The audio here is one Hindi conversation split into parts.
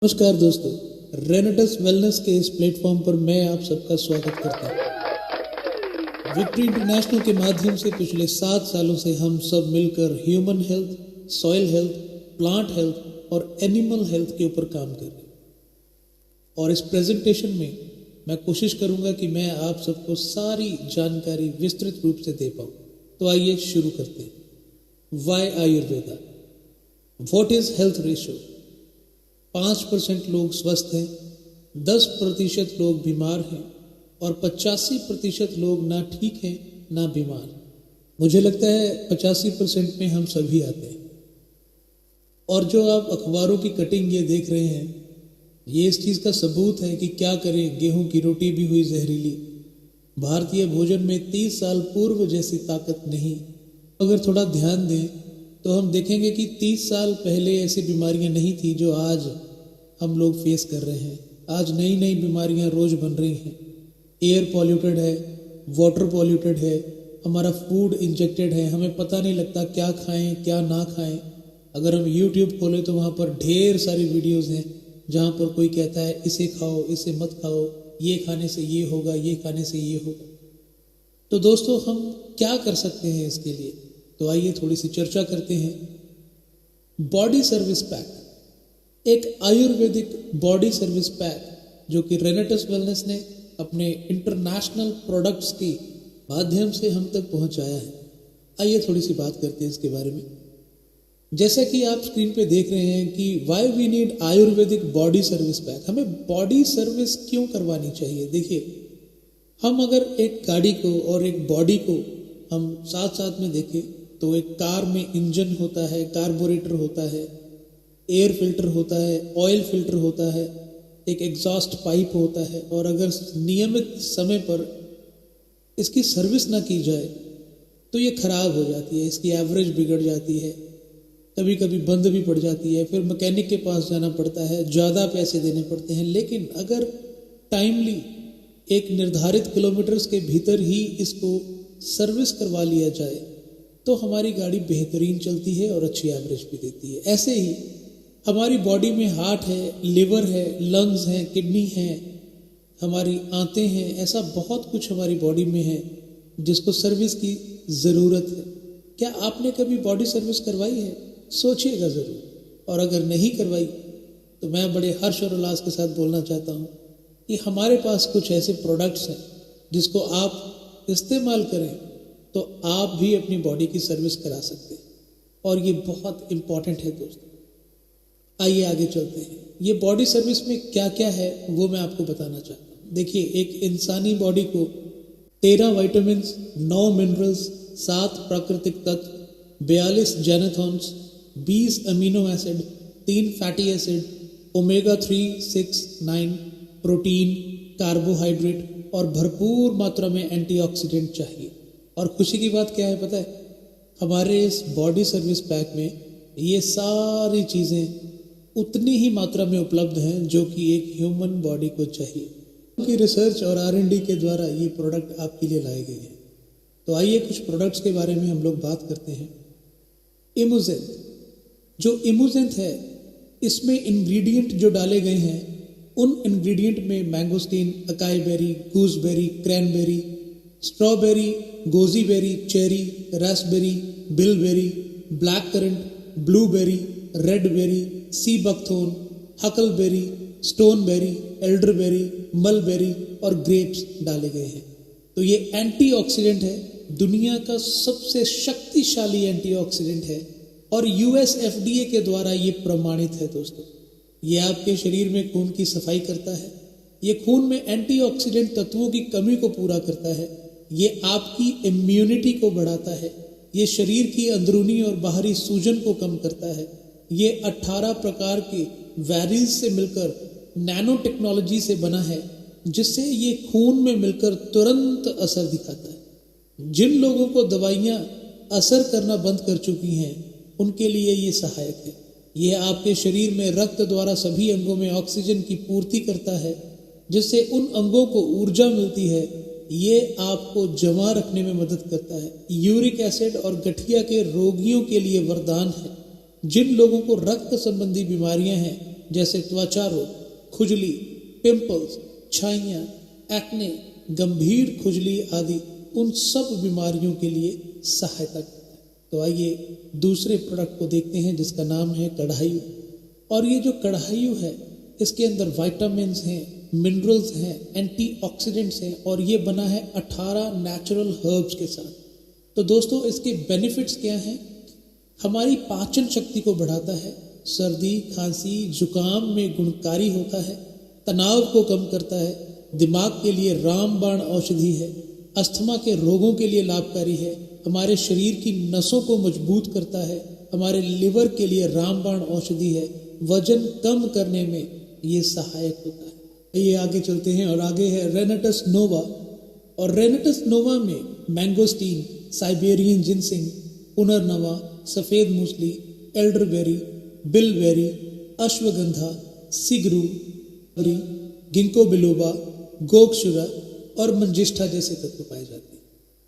नमस्कार दोस्तों, रेनेटस वेलनेस के इस प्लेटफॉर्म पर मैं आप सबका स्वागत करता हूँ। विक्ट्री इंटरनेशनल के माध्यम से पिछले 7 सालों से हम सब मिलकर human health, soil health, plant health और एनिमल हेल्थ के ऊपर काम कर रहे हैं। और इस प्रेजेंटेशन में मैं कोशिश करूंगा कि मैं आप सबको सारी जानकारी विस्तृत रूप से दे पाऊँ। तो आइए शुरू करते हैं। Why Ayurveda? What is health ratio? 5% लोग स्वस्थ हैं, 10% लोग बीमार हैं और 85% लोग ना ठीक हैं ना बीमार। मुझे लगता है 85% में हम सभी आते हैं। और जो आप अखबारों की कटिंग ये देख रहे हैं, ये इस चीज़ का सबूत है कि क्या करें, गेहूं की रोटी भी हुई जहरीली। भारतीय भोजन में 30 साल पूर्व जैसी ताकत नहीं। अगर थोड़ा ध्यान दें तो हम देखेंगे कि 30 साल पहले ऐसी बीमारियां नहीं थी जो आज हम लोग फेस कर रहे हैं। आज नई नई बीमारियां रोज बन रही हैं। एयर पॉल्यूटेड है, वाटर पॉल्यूटेड है, हमारा फूड इंजेक्टेड है, हमें पता नहीं लगता क्या खाएं क्या ना खाएं। अगर हम यूट्यूब खोलें तो वहाँ पर ढेर सारी वीडियोस हैं जहाँ पर कोई कहता है इसे खाओ, इसे मत खाओ, ये खाने से ये होगा, ये खाने से ये होगा। तो दोस्तों, हम क्या कर सकते हैं इसके लिए? तो आइए थोड़ी सी चर्चा करते हैं। बॉडी सर्विस पैक, एक आयुर्वेदिक बॉडी सर्विस पैक जो कि रेनेटस वेलनेस ने अपने इंटरनेशनल प्रोडक्ट्स के माध्यम से हम तक पहुंचाया है। आइए थोड़ी सी बात करते हैं इसके बारे में। जैसा कि आप स्क्रीन पे देख रहे हैं कि why we need Ayurvedic body service pack. हमें बॉडी सर्विस क्यों करवानी चाहिए? देखिए, हम अगर एक गाड़ी को और एक बॉडी को हम साथ साथ में देखें तो एक कार में इंजन होता है, कार्बोरेटर होता है, एयर फिल्टर होता है, ऑयल फिल्टर होता है, एक एग्जॉस्ट पाइप होता है। और अगर नियमित समय पर इसकी सर्विस ना की जाए तो ये खराब हो जाती है, इसकी एवरेज बिगड़ जाती है, कभी कभी बंद भी पड़ जाती है, फिर मैकेनिक के पास जाना पड़ता है, ज़्यादा पैसे देने पड़ते हैं। लेकिन अगर टाइमली एक निर्धारित किलोमीटर्स के भीतर ही इसको सर्विस करवा लिया जाए तो हमारी गाड़ी बेहतरीन चलती है और अच्छी एवरेज भी देती है। ऐसे ही हमारी बॉडी में हार्ट है, लिवर है, लंग्स हैं, किडनी है, हमारी आंतें हैं, ऐसा बहुत कुछ हमारी बॉडी में है जिसको सर्विस की ज़रूरत है। क्या आपने कभी बॉडी सर्विस करवाई है? सोचिएगा ज़रूर। और अगर नहीं करवाई तो मैं बड़े हर्ष और उल्लास के साथ बोलना चाहता हूँ कि हमारे पास कुछ ऐसे प्रोडक्ट्स हैं जिसको आप इस्तेमाल करें तो आप भी अपनी बॉडी की सर्विस करा सकते हैं। और ये बहुत इम्पॉर्टेंट है दोस्तों। आइए आगे चलते हैं। ये बॉडी सर्विस में क्या क्या है वो मैं आपको बताना चाहता हूँ। देखिए, एक इंसानी बॉडी को 13 विटामिन, 9 मिनरल्स, 7 प्राकृतिक तत्व, 42 जेनेथॉन्स, 20 amino acid, 3 fatty acid, omega 3, 6, 9, protein, carbohydrate और भरपूर मात्रा में एंटीऑक्सीडेंट चाहिए। और खुशी की बात क्या है पता है? हमारे इस बॉडी सर्विस पैक में ये सारी चीज़ें उतनी ही मात्रा में उपलब्ध हैं जो कि एक ह्यूमन बॉडी को चाहिए। क्योंकि रिसर्च और R&D के द्वारा ये प्रोडक्ट आपके लिए लाए गए हैं। तो आइए कुछ प्रोडक्ट्स के बारे में हम लोग बात करते हैं। इमोजेंथ, जो इमोजेंथ है, इसमें इंग्रेडिएंट जो डाले गए हैं उन इंग्रेडिएंट में mangosteen, acai berry, gooseberry, cranberry, strawberry, goji berry, cherry, raspberry, bilberry, black currant, blueberry, redberry, sea buckthorn, huckleberry, stoneberry, elderberry, mulberry और ग्रेप्स डाले गए हैं। तो ये एंटीऑक्सीडेंट है, दुनिया का सबसे शक्तिशाली एंटीऑक्सीडेंट है और US FDA के द्वारा ये प्रमाणित है दोस्तों। ये आपके शरीर में खून की सफाई करता है, ये खून में एंटीऑक्सीडेंट तत्वों की कमी को पूरा करता है, ये आपकी इम्यूनिटी को बढ़ाता है, ये शरीर की अंदरूनी और बाहरी सूजन को कम करता है, ये 18 प्रकार के वेरिल्स से मिलकर नैनो टेक्नोलॉजी से बना है जिससे ये खून में मिलकर तुरंत असर दिखाता है। जिन लोगों को दवाइयाँ असर करना बंद कर चुकी हैं उनके लिए ये सहायक है। ये आपके शरीर में रक्त द्वारा सभी अंगों में ऑक्सीजन की पूर्ति करता है जिससे उन अंगों को ऊर्जा मिलती है। ये आपको जमा रखने में मदद करता है। यूरिक एसिड और गठिया के रोगियों के लिए वरदान है। जिन लोगों को रक्त संबंधी बीमारियां हैं जैसे त्वचा रोग, खुजली, पिंपल्स, छाइयाँ, एक्ने, गंभीर खुजली आदि उन सब बीमारियों के लिए सहायता करता है। तो आइए दूसरे प्रोडक्ट को देखते हैं जिसका नाम है कढ़ायु। और ये जो कढ़ायु है इसके अंदर विटामिन्स हैं, मिनरल्स हैं, एंटीऑक्सीडेंट्स हैं और ये बना है 18 नेचुरल हर्ब्स के साथ। तो दोस्तों इसके बेनिफिट्स क्या हैं? हमारी पाचन शक्ति को बढ़ाता है, सर्दी, खांसी, जुकाम में गुणकारी होता है, तनाव को कम करता है, दिमाग के लिए रामबाण औषधि है, अस्थमा के रोगों के लिए लाभकारी है, हमारे शरीर की नसों को मजबूत करता है, हमारे लिवर के लिए रामबाण औषधि है, वजन कम करने में ये सहायक होता है। ये आगे चलते हैं और आगे है रेनेटस नोवा। और रेनेटस नोवा में मैंगोस्टीन, साइबेरियन जिनसिंग, पुनर्नवा, सफ़ेद मूसली, एल्डरबेरी, बिलबेरी, अश्वगंधा, सिगरू, गिंको बिलोबा, गोक्षुरा और मंजिष्ठा जैसे तत्व पाए जाते हैं।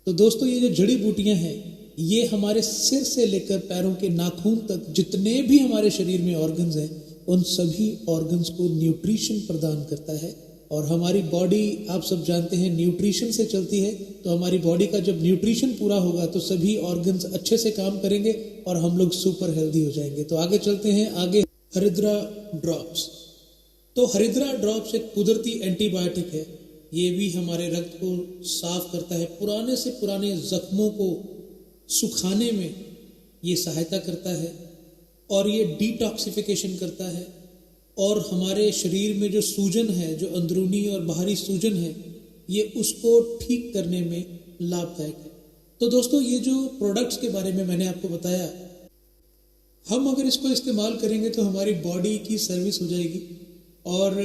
तो दोस्तों ये जो जड़ी बूटियां हैं ये हमारे सिर से लेकर पैरों के नाखून तक जितने भी हमारे शरीर में ऑर्गन्स हैं उन सभी ऑर्गन्स को न्यूट्रिशन प्रदान करता है। और हमारी बॉडी आप सब जानते हैं न्यूट्रिशन से चलती है, तो हमारी बॉडी का जब न्यूट्रिशन पूरा होगा तो सभी ऑर्गन्स अच्छे से काम करेंगे और हम लोग सुपर हेल्दी हो जाएंगे। तो आगे चलते हैं, आगे हरिद्रा ड्रॉप्स। तो हरिद्रा ड्रॉप्स एक कुदरती एंटीबायोटिक है। ये भी हमारे रक्त को साफ करता है, पुराने से पुराने जख्मों को सुखाने में ये सहायता करता है और ये डिटॉक्सिफिकेशन करता है और हमारे शरीर में जो सूजन है, जो अंदरूनी और बाहरी सूजन है, ये उसको ठीक करने में लाभदायक है। तो दोस्तों ये जो प्रोडक्ट्स के बारे में मैंने आपको बताया, हम अगर इसको इस्तेमाल करेंगे तो हमारी बॉडी की सर्विस हो जाएगी और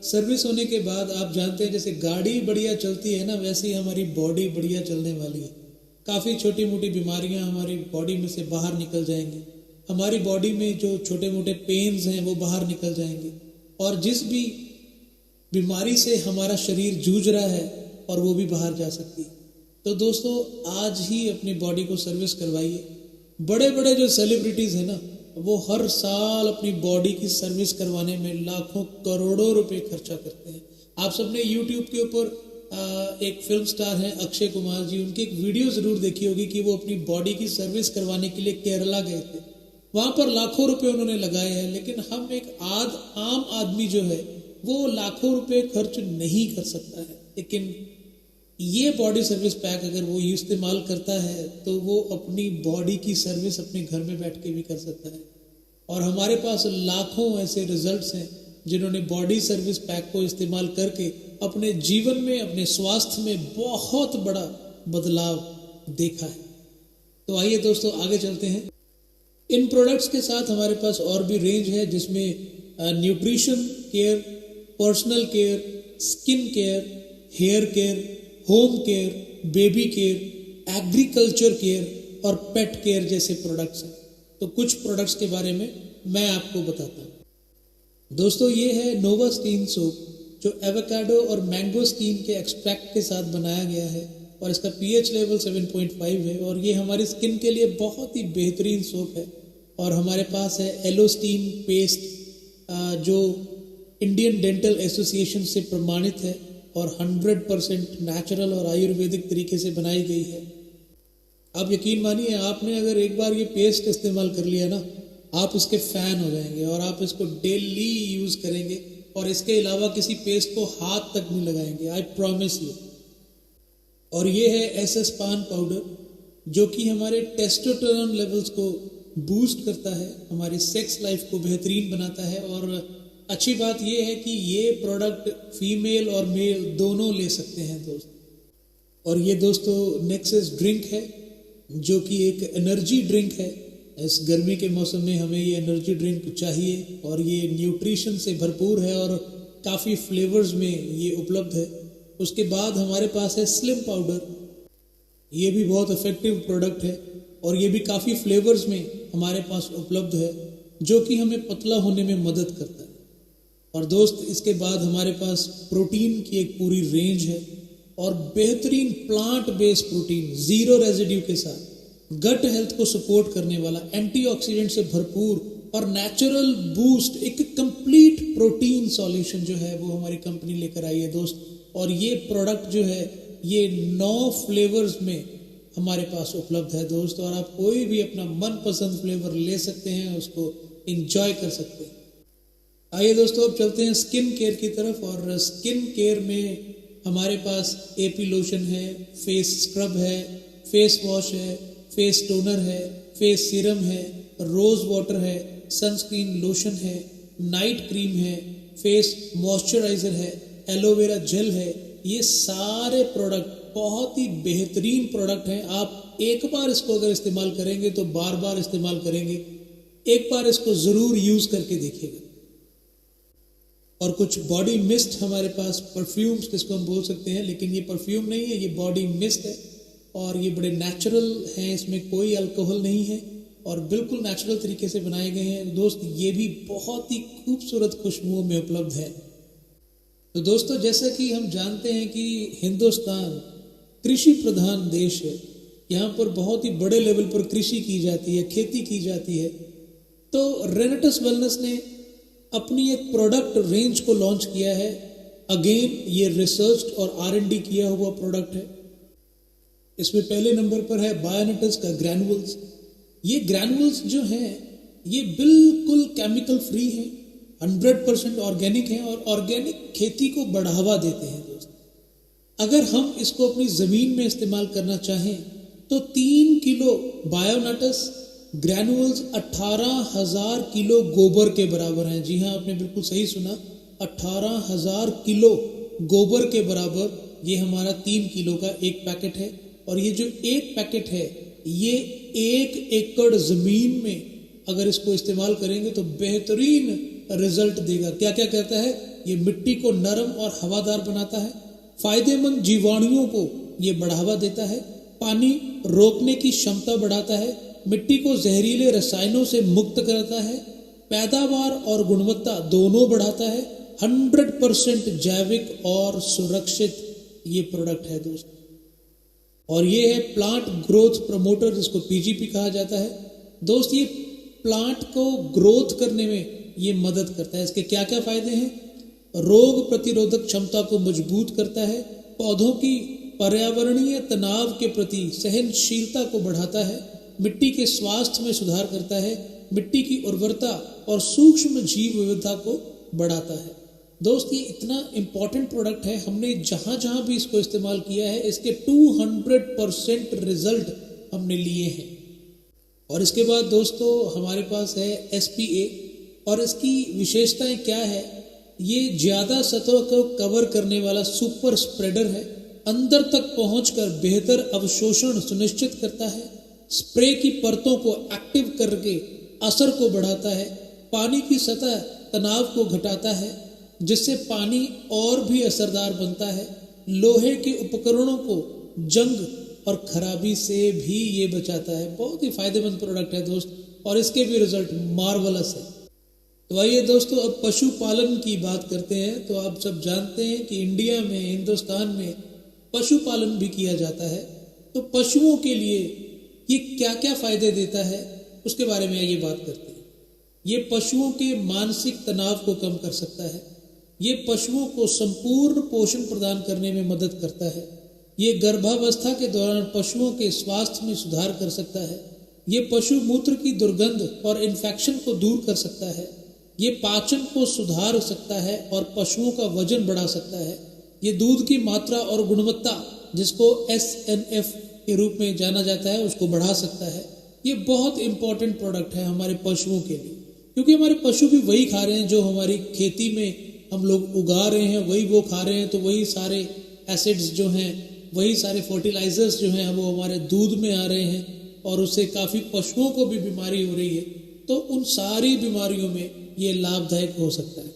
सर्विस होने के बाद आप जानते हैं जैसे गाड़ी बढ़िया चलती है ना, वैसे ही हमारी बॉडी बढ़िया चलने वाली है। काफ़ी छोटी मोटी बीमारियां हमारी बॉडी में से बाहर निकल जाएंगी, हमारी बॉडी में जो छोटे मोटे पेन्स हैं वो बाहर निकल जाएंगे और जिस भी बीमारी से हमारा शरीर जूझ रहा है और वो भी बाहर जा सकती है। तो दोस्तों आज ही अपनी बॉडी को सर्विस करवाइए। बड़े बड़े जो सेलिब्रिटीज़ हैं ना वो हर साल अपनी बॉडी की सर्विस करवाने में लाखों करोड़ों रुपए खर्चा करते हैं। आप सबने यूट्यूब के ऊपर एक फिल्म स्टार हैं अक्षय कुमार जी, उनकी एक वीडियो ज़रूर देखी होगी कि वो अपनी बॉडी की सर्विस करवाने के लिए केरला गए थे। वहाँ पर लाखों रुपए उन्होंने लगाए हैं, लेकिन हम एक आम आदमी जो है वो लाखों रुपए खर्च नहीं कर सकता है। लेकिन ये बॉडी सर्विस पैक अगर वो इस्तेमाल करता है तो वो अपनी बॉडी की सर्विस अपने घर में बैठ के भी कर सकता है। और हमारे पास लाखों ऐसे रिजल्ट्स हैं जिन्होंने बॉडी सर्विस पैक को इस्तेमाल करके अपने जीवन में, अपने स्वास्थ्य में बहुत बड़ा बदलाव देखा है। तो आइए दोस्तों आगे चलते हैं। इन प्रोडक्ट्स के साथ हमारे पास और भी रेंज है जिसमें nutrition care, personal care, skin care, hair care, home care, baby care, agriculture care और पेट केयर जैसे प्रोडक्ट्स हैं। तो कुछ प्रोडक्ट्स के बारे में मैं आपको बताता हूँ। दोस्तों ये है नोवास्टीन सोप जो एवोकाडो और मैंगोस्टीन के एक्सट्रैक्ट के साथ बनाया गया है और इसका पीएच लेवल 7.5 है और ये हमारी स्किन के लिए बहुत ही बेहतरीन सोप है। और हमारे पास है एलोस्टीन पेस्ट जो इंडियन डेंटल एसोसिएशन से प्रमाणित है और 100% नेचुरल और आयुर्वेदिक तरीके से बनाई गई है। आप यकीन मानिए, आपने अगर एक बार ये पेस्ट इस्तेमाल कर लिया ना, आप इसके फ़ैन हो जाएंगे और आप इसको डेली यूज़ करेंगे और इसके अलावा किसी पेस्ट को हाथ तक नहीं लगाएंगे, आई प्रॉमिस यू। और ये है एसएस पान पाउडर जो कि हमारे टेस्टोस्टेरोन लेवल्स को बूस्ट करता है, हमारी सेक्स लाइफ को बेहतरीन बनाता है। और अच्छी बात यह है कि ये प्रोडक्ट फीमेल और मेल दोनों ले सकते हैं दोस्त। और ये दोस्तों नेक्सस ड्रिंक है जो कि एक एनर्जी ड्रिंक है। इस गर्मी के मौसम में हमें ये एनर्जी ड्रिंक चाहिए और ये न्यूट्रिशन से भरपूर है और काफ़ी फ्लेवर्स में ये उपलब्ध है। उसके बाद हमारे पास है स्लिम पाउडर, ये भी बहुत इफेक्टिव प्रोडक्ट है और ये भी काफ़ी फ्लेवर्स में हमारे पास उपलब्ध है जो कि हमें पतला होने में मदद करता है। और दोस्त इसके बाद हमारे पास प्रोटीन की एक पूरी रेंज है और बेहतरीन plant based protein, zero residue के साथ, गट हेल्थ को सपोर्ट करने वाला, एंटीऑक्सीडेंट से भरपूर और नेचुरल बूस्ट, एक कंप्लीट प्रोटीन सॉल्यूशन जो है वो हमारी कंपनी लेकर आई है दोस्त। और ये प्रोडक्ट जो है ये 9 फ्लेवर्स में हमारे पास उपलब्ध है दोस्त, और आप कोई भी अपना मनपसंद फ्लेवर ले सकते हैं, उसको एंजॉय कर सकते हैं। आइए दोस्तों अब चलते हैं स्किन केयर की तरफ। और स्किन केयर में हमारे पास एपी लोशन है, फेस स्क्रब है, फेस वॉश है, फेस टोनर है, फेस सीरम है, रोज वाटर है, सनस्क्रीन लोशन है, नाइट क्रीम है, फेस मॉइस्चराइजर है, एलोवेरा जेल है। ये सारे प्रोडक्ट बहुत ही बेहतरीन प्रोडक्ट हैं। आप एक बार इसको अगर इस्तेमाल करेंगे तो बार बार इस्तेमाल करेंगे। एक बार इसको जरूर यूज करके देखिएगा। और कुछ बॉडी मिस्ट हमारे पास, परफ्यूम्स जिसको हम बोल सकते हैं, लेकिन ये परफ्यूम नहीं है, ये बॉडी मिस्ट है और ये बड़े नेचुरल हैं, इसमें कोई अल्कोहल नहीं है और बिल्कुल नेचुरल तरीके से बनाए गए हैं दोस्त। ये भी बहुत ही खूबसूरत खुशबुओं में उपलब्ध है। तो दोस्तों जैसा कि हम जानते हैं कि हिंदुस्तान कृषि प्रधान देश है, यहाँ पर बहुत ही बड़े लेवल पर कृषि की जाती है, खेती की जाती है। तो रेनेटस वेलनेस ने अपनी एक प्रोडक्ट रेंज को लॉन्च किया है। अगेन ये रिसर्च और R&D किया हुआ प्रोडक्ट है। इसमें पहले नंबर पर है बायोनेटस का ग्रैनुअल्स। ये ग्रैनुअल्स जो हैं ये बिल्कुल केमिकल फ्री है, 100% ऑर्गेनिक है और ऑर्गेनिक खेती को बढ़ावा देते हैं दोस्त। अगर हम इसको अपनी जमीन में इस्तेमाल करना चाहें तो 3 किलो बायोनेटस ग्रैनुअल्स 18,000 किलो गोबर के बराबर हैं। जी हाँ, आपने बिल्कुल सही सुना, 18,000 किलो गोबर के बराबर ये हमारा 3 किलो का एक पैकेट है। और ये जो एक पैकेट है ये 1 एकड़ जमीन में अगर इसको इस्तेमाल करेंगे तो बेहतरीन रिजल्ट देगा। क्या क्या कहता है, ये मिट्टी को नरम और हवादार बनाता है, फायदेमंद जीवाणुओं को ये बढ़ावा देता है, पानी रोकने की क्षमता बढ़ाता है, मिट्टी को जहरीले रसायनों से मुक्त करता है, पैदावार और गुणवत्ता दोनों बढ़ाता है, 100% जैविक और सुरक्षित ये प्रोडक्ट है दोस्त। और ये है प्लांट ग्रोथ प्रमोटर, जिसको PGP कहा जाता है दोस्त। ये प्लांट को ग्रोथ करने में ये मदद करता है। इसके क्या क्या फायदे हैं, रोग प्रतिरोधक क्षमता को मजबूत करता है, पौधों की पर्यावरणीय तनाव के प्रति सहनशीलता को बढ़ाता है, मिट्टी के स्वास्थ्य में सुधार करता है, मिट्टी की उर्वरता और सूक्ष्म जीव विविधता को बढ़ाता है। दोस्त ये इतना इम्पॉर्टेंट प्रोडक्ट है, हमने जहां जहां भी इसको इस्तेमाल किया है इसके 200% रिजल्ट हमने लिए हैं। और इसके बाद दोस्तों हमारे पास है SPA और इसकी विशेषताएं क्या है, ये ज्यादा सतह को कवर करने वाला सुपर स्प्रेडर है, अंदर तक पहुंचकर बेहतर अवशोषण सुनिश्चित करता है, स्प्रे की परतों को एक्टिव करके असर को बढ़ाता है, पानी की सतह तनाव को घटाता है जिससे पानी और भी असरदार बनता है, लोहे के उपकरणों को जंग और खराबी से भी ये बचाता है। बहुत ही फायदेमंद प्रोडक्ट है दोस्त और इसके भी रिजल्ट मार्वलस है। तो आइए दोस्तों अब पशुपालन की बात करते हैं। तो आप सब जानते हैं कि इंडिया में, हिंदुस्तान में पशुपालन भी किया जाता है। तो पशुओं के लिए ये क्या क्या फायदे देता है उसके बारे में आइए बात करते हैं। ये पशुओं के मानसिक तनाव को कम कर सकता है, ये पशुओं को संपूर्ण पोषण प्रदान करने में मदद करता है, ये गर्भावस्था के दौरान पशुओं के स्वास्थ्य में सुधार कर सकता है, ये पशु मूत्र की दुर्गंध और इन्फेक्शन को दूर कर सकता है, ये पाचन को सुधार सकता है और पशुओं का वजन बढ़ा सकता है, ये दूध की मात्रा और गुणवत्ता जिसको SNF के रूप में जाना जाता है उसको बढ़ा सकता है। ये बहुत इंपॉर्टेंट प्रोडक्ट है हमारे पशुओं के लिए, क्योंकि हमारे पशु भी वही खा रहे हैं जो हमारी खेती में हम लोग उगा रहे हैं, वही वो खा रहे हैं। तो वही सारे एसिड्स जो हैं, वही सारे फर्टिलाइजर्स जो हैं वो हमारे दूध में आ रहे हैं और उससे काफ़ी पशुओं को भी बीमारी हो रही है। तो उन सारी बीमारियों में ये लाभदायक हो सकता है।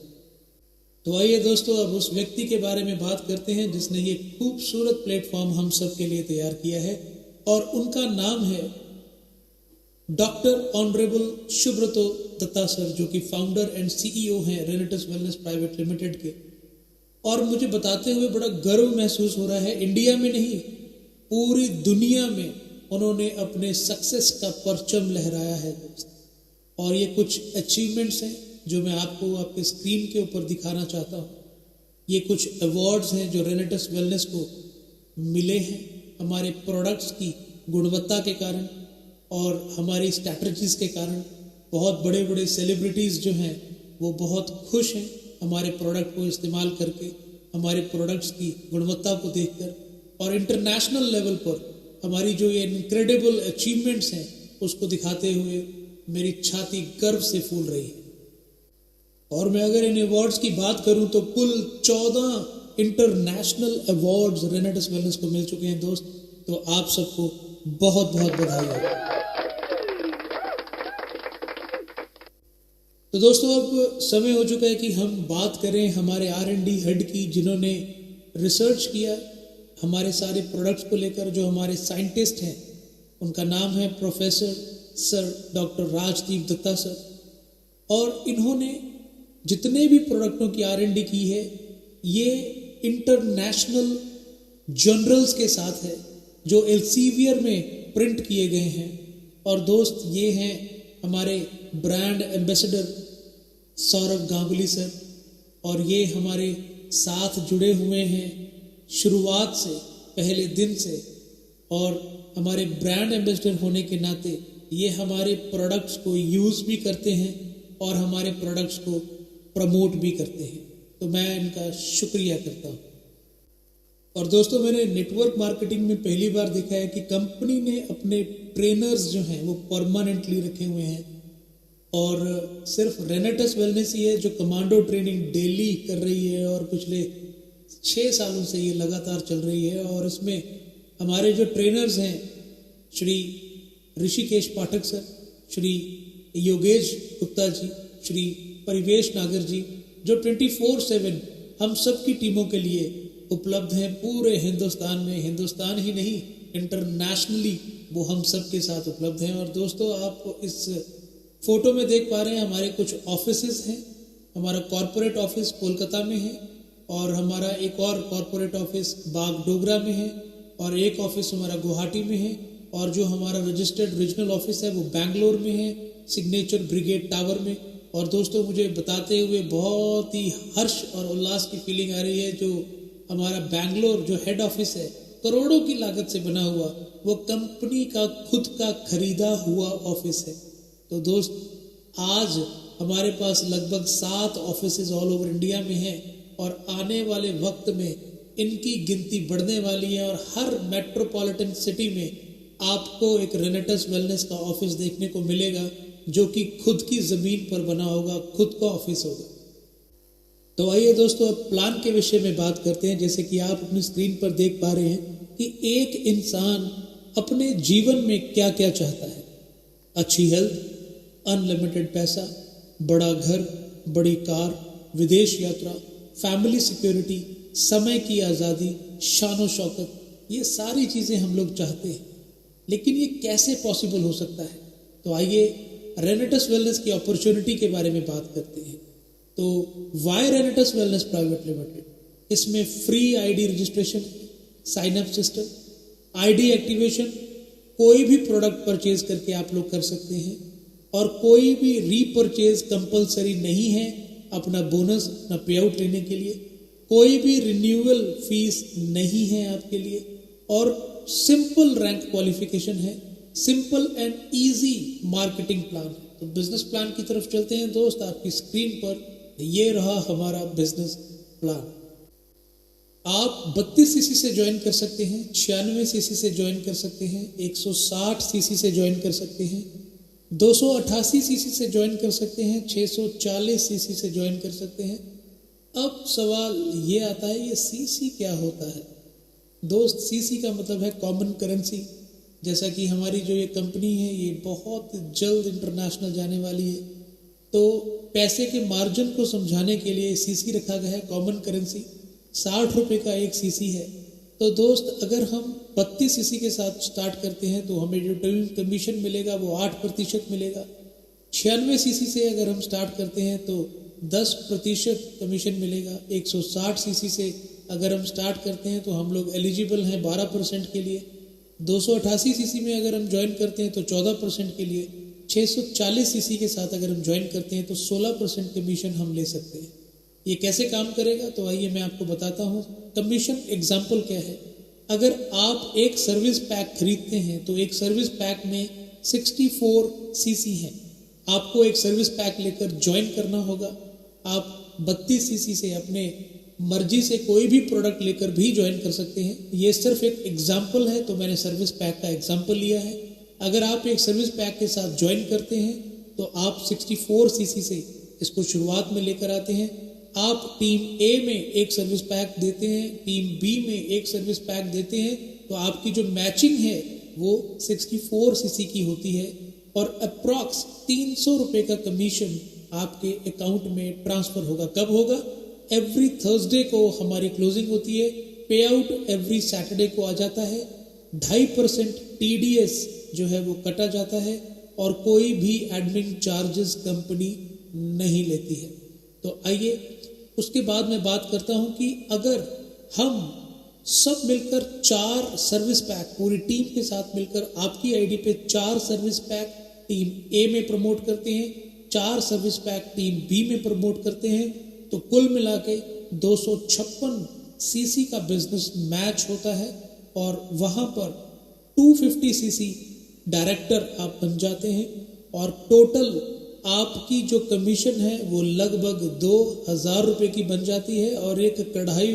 तो आइए दोस्तों अब उस व्यक्ति के बारे में बात करते हैं जिसने ये खूबसूरत प्लेटफॉर्म हम सब के लिए तैयार किया है और उनका नाम है doctor honourable Subrato Datta sir, जो कि फाउंडर एंड CEO हैं रेनेटस वेलनेस प्राइवेट लिमिटेड के। और मुझे बताते हुए बड़ा गर्व महसूस हो रहा है, इंडिया में नहीं पूरी दुनिया में उन्होंने अपने सक्सेस का परचम लहराया है दोस्त। और ये कुछ अचीवमेंट्स हैं जो मैं आपको आपके स्क्रीन के ऊपर दिखाना चाहता हूँ। ये कुछ अवार्ड्स हैं जो रेनेटस वेलनेस को मिले हैं हमारे प्रोडक्ट्स की गुणवत्ता के कारण और हमारी स्ट्रैटेजीज के कारण। बहुत बड़े बड़े सेलिब्रिटीज़ जो हैं वो बहुत खुश हैं हमारे प्रोडक्ट को इस्तेमाल करके, हमारे प्रोडक्ट्स की गुणवत्ता को देखकर, और इंटरनेशनल लेवल पर हमारी जो ये इनक्रेडिबल अचीवमेंट्स हैं उसको दिखाते हुए मेरी छाती गर्व से फूल रही है। और मैं अगर इन अवार्ड्स की बात करूं तो कुल 14 इंटरनेशनल अवार्ड्स रेनेटस वेलनेस को मिल चुके हैं दोस्त। तो आप सबको बहुत बहुत बधाई हो। तो दोस्तों अब समय हो चुका है कि हम बात करें हमारे R&D हेड की, जिन्होंने रिसर्च किया हमारे सारे प्रोडक्ट्स को लेकर, जो हमारे साइंटिस्ट हैं। उनका नाम है professor sir doctor Rajdeep Datta sir. और इन्होंने जितने भी प्रोडक्टों की R&D की है ये इंटरनेशनल जर्नल्स के साथ है जो एल्सेवियर में प्रिंट किए गए हैं। और दोस्त ये हैं हमारे brand ambassador Saurabh Ganguly sir, और ये हमारे साथ जुड़े हुए हैं शुरुआत से, पहले दिन से। और हमारे ब्रांड एम्बेसडर होने के नाते ये हमारे प्रोडक्ट्स को यूज़ भी करते हैं और हमारे प्रोडक्ट्स को प्रमोट भी करते हैं। तो मैं इनका शुक्रिया करता हूँ। और दोस्तों मैंने नेटवर्क मार्केटिंग में पहली बार देखा है कि कंपनी ने अपने ट्रेनर्स जो हैं वो परमानेंटली रखे हुए हैं, और सिर्फ रेनेटस वेलनेस ही है जो कमांडो ट्रेनिंग डेली कर रही है और पिछले 6 सालों से ये लगातार चल रही है। और इसमें हमारे जो ट्रेनर्स हैं श्री ऋषिकेश पाठक सर, श्री योगेश गुप्ता जी, श्री परिवेश नागर जी, जो 24/7 हम सब की टीमों के लिए उपलब्ध हैं पूरे हिंदुस्तान में। हिंदुस्तान ही नहीं, इंटरनेशनली वो हम सब के साथ उपलब्ध हैं। और दोस्तों आप इस फोटो में देख पा रहे हैं हमारे कुछ ऑफिसेज हैं। हमारा कॉरपोरेट ऑफिस कोलकाता में है, और हमारा एक और कॉरपोरेट ऑफिस बागडोगरा में है, और एक ऑफिस हमारा गुवाहाटी में है, और जो हमारा रजिस्टर्ड रीजनल ऑफिस है वो बैंगलोर में है, सिग्नेचर ब्रिगेड टावर में। और दोस्तों मुझे बताते हुए बहुत ही हर्ष और उल्लास की फीलिंग आ रही है, जो हमारा बैंगलोर जो हेड ऑफिस है करोड़ों की लागत से बना हुआ, वो कंपनी का खुद का खरीदा हुआ ऑफिस है। तो दोस्त आज हमारे पास लगभग 7 ऑफिसेज ऑल ओवर इंडिया में हैं, और आने वाले वक्त में इनकी गिनती बढ़ने वाली है, और हर मेट्रोपॉलिटन सिटी में आपको एक रेनेटस वेलनेस का ऑफिस देखने को मिलेगा जो कि खुद की ज़मीन पर बना होगा, खुद का ऑफिस होगा। तो आइए दोस्तों अब प्लान के विषय में बात करते हैं। जैसे कि आप अपनी स्क्रीन पर देख पा रहे हैं कि एक इंसान अपने जीवन में क्या क्या चाहता है। अच्छी हेल्थ, अनलिमिटेड पैसा, बड़ा घर, बड़ी कार, विदेश यात्रा, फैमिली सिक्योरिटी, समय की आज़ादी, शान और शौकत, ये सारी चीज़ें हम लोग चाहते हैं। लेकिन ये कैसे पॉसिबल हो सकता है? तो आइए रेनेटस वेलनेस की अपॉर्चुनिटी के बारे में बात करते हैं। तो why Renatus Wellness Private Limited? इसमें free ID registration, sign up system, ID activation, कोई भी प्रोडक्ट परचेज करके आप लोग कर सकते हैं, और कोई भी रीपरचेज कंपलसरी नहीं है अपना बोनस अपना पे आउट लेने के लिए। कोई भी रिन्यूअल फीस नहीं है आपके लिए, और सिंपल रैंक क्वालिफिकेशन है, simple and easy marketing plan है। तो बिजनेस प्लान की तरफ चलते हैं दोस्त। आपकी स्क्रीन पर ये रहा हमारा बिजनेस प्लान। आप 32 सीसी से ज्वाइन कर सकते हैं, 96 सीसी से ज्वाइन कर सकते हैं, 160 सीसी से ज्वाइन कर सकते हैं, 288 सीसी से ज्वाइन कर सकते हैं, 640 सीसी से ज्वाइन कर सकते हैं। अब सवाल ये आता है ये सीसी क्या होता है? दोस्त सीसी का मतलब है कॉमन करेंसी। जैसा कि हमारी जो ये कंपनी है ये बहुत जल्द इंटरनेशनल जाने वाली है, तो पैसे के मार्जिन को समझाने के लिए सीसी रखा गया है, कॉमन करेंसी। 60 रुपये का एक सीसी है। तो दोस्त अगर हम 32 सीसी के साथ स्टार्ट करते हैं तो हमें जो कमीशन मिलेगा वो 8% मिलेगा। 96 सीसी से अगर हम स्टार्ट करते हैं तो 10% कमीशन मिलेगा। 160 सीसी से अगर हम स्टार्ट करते हैं तो हम लोग एलिजिबल हैं 12% के लिए। 288 सीसी में अगर हम ज्वाइन करते हैं तो 14% के लिए, 640 सीसी के साथ अगर हम ज्वाइन करते हैं तो 16% कमीशन हम ले सकते हैं। ये कैसे काम करेगा, तो आइए मैं आपको बताता हूँ। कमीशन एग्जाम्पल क्या है। अगर आप एक सर्विस पैक खरीदते हैं तो एक सर्विस पैक में 64 सीसी है। आपको एक सर्विस पैक लेकर ज्वाइन करना होगा। आप 32 सीसी से अपने मर्जी से कोई भी प्रोडक्ट लेकर भी ज्वाइन कर सकते हैं। ये सिर्फ एक एग्जाम्पल है, तो मैंने सर्विस पैक का एग्जाम्पल लिया है। अगर आप एक सर्विस पैक के साथ ज्वाइन करते हैं तो आप 64 सीसी से इसको शुरुआत में लेकर आते हैं। आप टीम ए में एक सर्विस पैक देते हैं, टीम बी में एक सर्विस पैक देते हैं, तो आपकी जो मैचिंग है वो 64 सीसी की होती है और अप्रॉक्स 300 रुपये का कमीशन आपके अकाउंट में ट्रांसफर होगा। कब होगा? एवरी थर्सडे को हमारी क्लोजिंग होती है। पे आउट एवरी सैटरडे को आ जाता है। 2.5% TDS जो है वो कटा जाता है और कोई भी एडमिन चार्जेस कंपनी नहीं लेती है। तो आइए उसके बाद मैं बात करता हूं कि अगर हम सब मिलकर 4 सर्विस पैक पूरी टीम के साथ मिलकर आपकी आईडी पे 4 सर्विस पैक टीम ए में प्रमोट करते हैं, 4 सर्विस पैक टीम बी में प्रमोट करते हैं, तो कुल मिला के 256 सीसी का बिजनेस मैच होता है और वहां पर 250 सीसी डायरेक्टर आप बन जाते हैं और टोटल आपकी जो कमीशन है वो लगभग 2000 रुपये की बन जाती है और एक कढ़ाई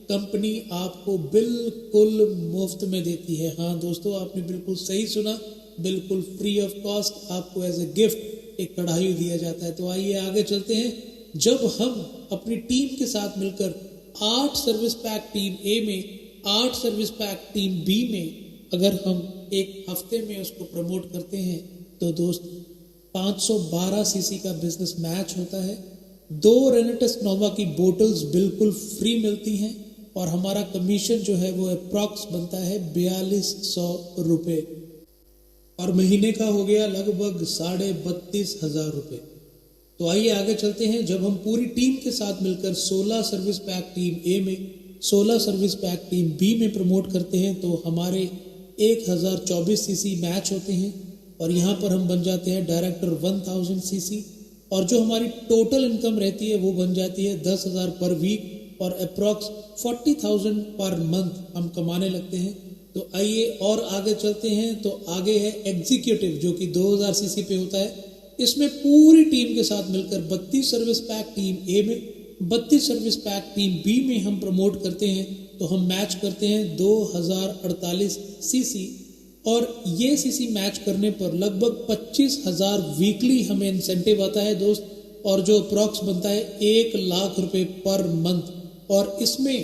कंपनी आपको बिल्कुल मुफ्त में देती है। हाँ दोस्तों, आपने बिल्कुल सही सुना, बिल्कुल फ्री ऑफ कॉस्ट आपको एज ए गिफ्ट एक कढ़ाई दिया जाता है। तो आइए आगे चलते हैं। जब हम अपनी टीम के साथ मिलकर 8 सर्विस पैक टीम ए में, 8 सर्विस पैक टीम बी में अगर हम एक हफ्ते में उसको प्रमोट करते हैं तो दोस्त 512 सीसी का बिजनेस मैच होता है। 2 रेनेटस नोवा की बोटल्स बिल्कुल फ्री मिलती हैं और हमारा कमीशन जो है वो अप्रॉक्स बनता है 4200 रुपये और महीने का हो गया लगभग 32,500 रुपये। तो आइए आगे चलते हैं। जब हम पूरी टीम के साथ मिलकर 16 सर्विस पैक टीम ए में, 16 सर्विस पैक टीम बी में प्रमोट करते हैं तो हमारे 1024 सीसी मैच होते हैं और यहाँ पर हम बन जाते हैं डायरेक्टर 1000 सीसी और जो हमारी टोटल इनकम रहती है वो बन जाती है 10,000 पर वीक और अप्रॉक्स 40,000 पर मंथ हम कमाने लगते हैं। तो आइए और आगे चलते हैं। तो आगे है एग्जीक्यूटिव जो कि 2000 सीसी पे होता है। इसमें पूरी टीम के साथ मिलकर 32 सर्विस पैक टीम ए में, 32 सर्विस पैक टीम बी में हम प्रमोट करते हैं तो हम मैच करते हैं 2048 सीसी और ये सीसी मैच करने पर लगभग 25,000 वीकली हमें इंसेंटिव आता है दोस्त और जो अप्रॉक्स बनता है 1 लाख रुपए पर मंथ। और इसमें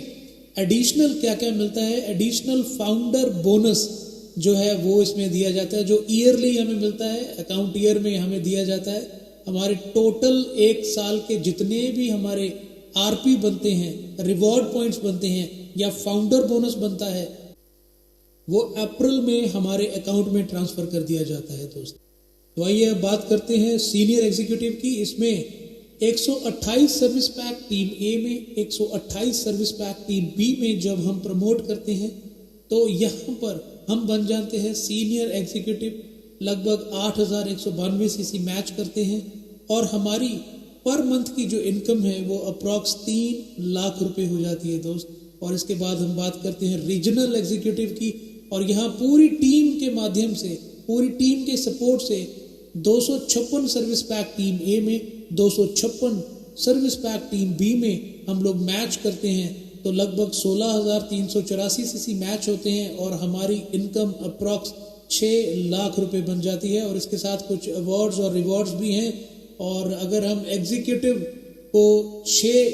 एडिशनल क्या क्या मिलता है? एडिशनल फाउंडर बोनस जो है वो इसमें दिया जाता है, जो ईयरली हमें मिलता है, अकाउंट ईयर में हमें दिया जाता है। हमारे टोटल 1 साल के जितने भी हमारे आरपी बनते हैं, रिवॉर्ड पॉइंट्स बनते हैं या फाउंडर बोनस बनता है वो अप्रैल में हमारे अकाउंट में ट्रांसफर कर दिया जाता है दोस्त। तो आइए अब बात करते हैं सीनियर एग्जीक्यूटिव की। इसमें 128 सर्विस पैक टीम ए में, 128 सर्विस पैक टीम बी में जब हम प्रमोट करते हैं तो यहाँ पर हम बन जाते हैं सीनियर एग्जीक्यूटिव। लगभग 8192 सीसी मैच करते हैं और हमारी पर मंथ की जो इनकम है वो अप्रॉक्स 3 लाख रुपए हो जाती है दोस्त। और इसके बाद हम बात करते हैं रीजनल एग्जीक्यूटिव की और यहाँ पूरी टीम के माध्यम से, पूरी टीम के सपोर्ट से 256 सर्विस पैक टीम ए में, 256 सर्विस पैक टीम बी में हम लोग मैच करते हैं तो लगभग 16,384 सीसी मैच होते हैं और हमारी इनकम अप्रॉक्स 6 लाख रुपए बन जाती है। और इसके साथ कुछ अवार्ड्स और रिवॉर्ड्स भी हैं और अगर हम एग्जीक्यूटिव को 6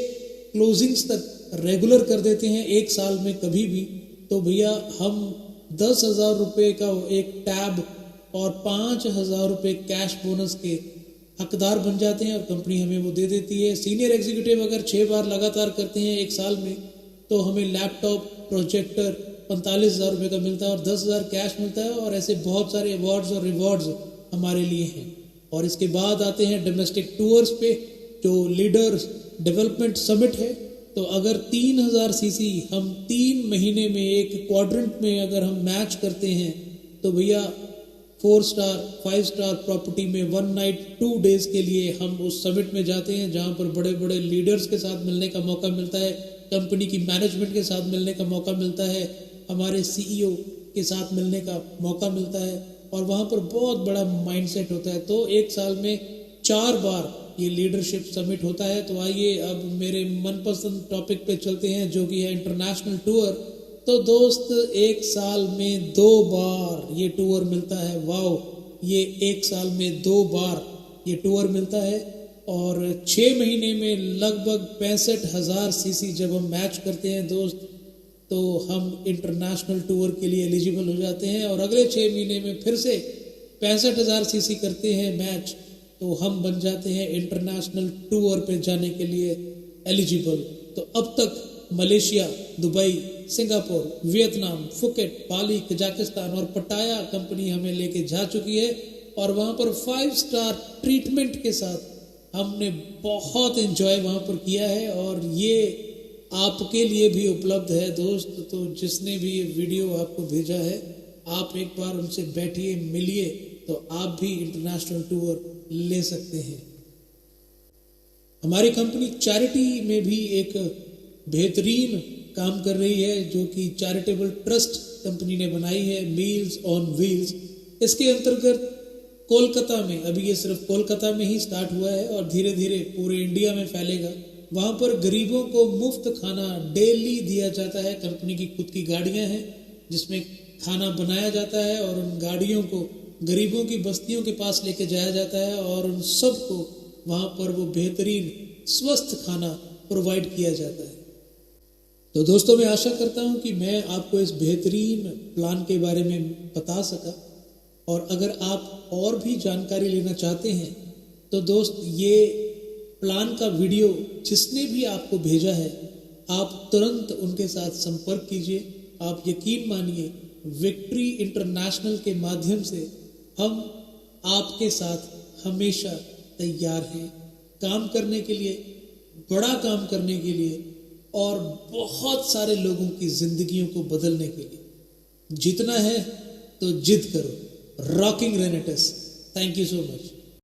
क्लोजिंग्स तक रेगुलर कर देते हैं 1 साल में कभी भी, तो भैया हम 10,000 रुपये का एक टैब और 5,000 रुपये कैश बोनस के हकदार बन जाते हैं और कंपनी हमें वो दे देती है। सीनियर एग्जीक्यूटिव अगर 6 बार लगातार करते हैं 1 साल में तो हमें लैपटॉप, प्रोजेक्टर 45,000 रुपये का मिलता है और 10,000 कैश मिलता है और ऐसे बहुत सारे अवार्ड्स और रिवॉर्ड्स हमारे लिए हैं। और इसके बाद आते हैं डोमेस्टिक टूर्स पे, जो लीडर्स डेवलपमेंट समिट है। तो अगर 3000 सीसी हम 3 महीने में एक क्वाड्रेंट में अगर हम मैच करते हैं तो भैया 4 स्टार 5 स्टार प्रॉपर्टी में 1 नाइट 2 डेज के लिए हम उस समिट में जाते हैं, जहां पर बड़े बड़े लीडर्स के साथ मिलने का मौका मिलता है, कंपनी की मैनेजमेंट के साथ मिलने का मौका मिलता है, हमारे सीईओ के साथ मिलने का मौका मिलता है, और वहाँ पर बहुत बड़ा माइंडसेट होता है। तो एक साल में 4 बार ये लीडरशिप समिट होता है। तो आइए अब मेरे मनपसंद टॉपिक पे चलते हैं, जो कि है इंटरनेशनल टूर। तो दोस्त, एक साल में 2 बार ये टूर मिलता है। वाओ, ये एक साल में 2 बार ये टूर मिलता है, और 6 महीने में लगभग 65,000 सीसी जब हम मैच करते हैं दोस्त, तो हम इंटरनेशनल टूर के लिए एलिजिबल हो जाते हैं। और अगले 6 महीने में फिर से 65,000 सीसी करते हैं मैच, तो हम बन जाते हैं इंटरनेशनल टूर पे जाने के लिए एलिजिबल। तो अब तक Malaysia, Dubai, Singapore, Vietnam, Phuket, Bali, Kazakhstan और पटाया कंपनी हमें लेके जा चुकी है, और वहाँ पर 5 स्टार ट्रीटमेंट के साथ हमने बहुत एंजॉय वहाँ पर किया है। और ये आपके लिए भी उपलब्ध है दोस्त। तो जिसने भी ये वीडियो आपको भेजा है, आप एक बार उनसे बैठिए, मिलिए, तो आप भी इंटरनेशनल टूर ले सकते हैं। हमारी कंपनी चैरिटी में भी एक बेहतरीन काम कर रही है, जो कि चैरिटेबल ट्रस्ट कंपनी ने बनाई है, मील्स ऑन व्हील्स। इसके अंतर्गत कोलकाता में, अभी ये सिर्फ कोलकाता में ही स्टार्ट हुआ है और धीरे धीरे पूरे इंडिया में फैलेगा। वहाँ पर गरीबों को मुफ्त खाना डेली दिया जाता है। कंपनी की खुद की गाड़ियाँ हैं जिसमें खाना बनाया जाता है, और उन गाड़ियों को गरीबों की बस्तियों के पास लेके जाया जाता है, और उन सबको वहाँ पर वो बेहतरीन स्वस्थ खाना प्रोवाइड किया जाता है। तो दोस्तों, मैं आशा करता हूँ कि मैं आपको इस बेहतरीन प्लान के बारे में बता सका, और अगर आप और भी जानकारी लेना चाहते हैं तो दोस्त, ये प्लान का वीडियो जिसने भी आपको भेजा है, आप तुरंत उनके साथ संपर्क कीजिए। आप यकीन मानिए, विक्ट्री इंटरनेशनल के माध्यम से हम आपके साथ हमेशा तैयार हैं काम करने के लिए, बड़ा काम करने के लिए, और बहुत सारे लोगों की जिंदगियों को बदलने के लिए। जितना है तो जिद करो। Rocking रेनेटस। Thank you so much.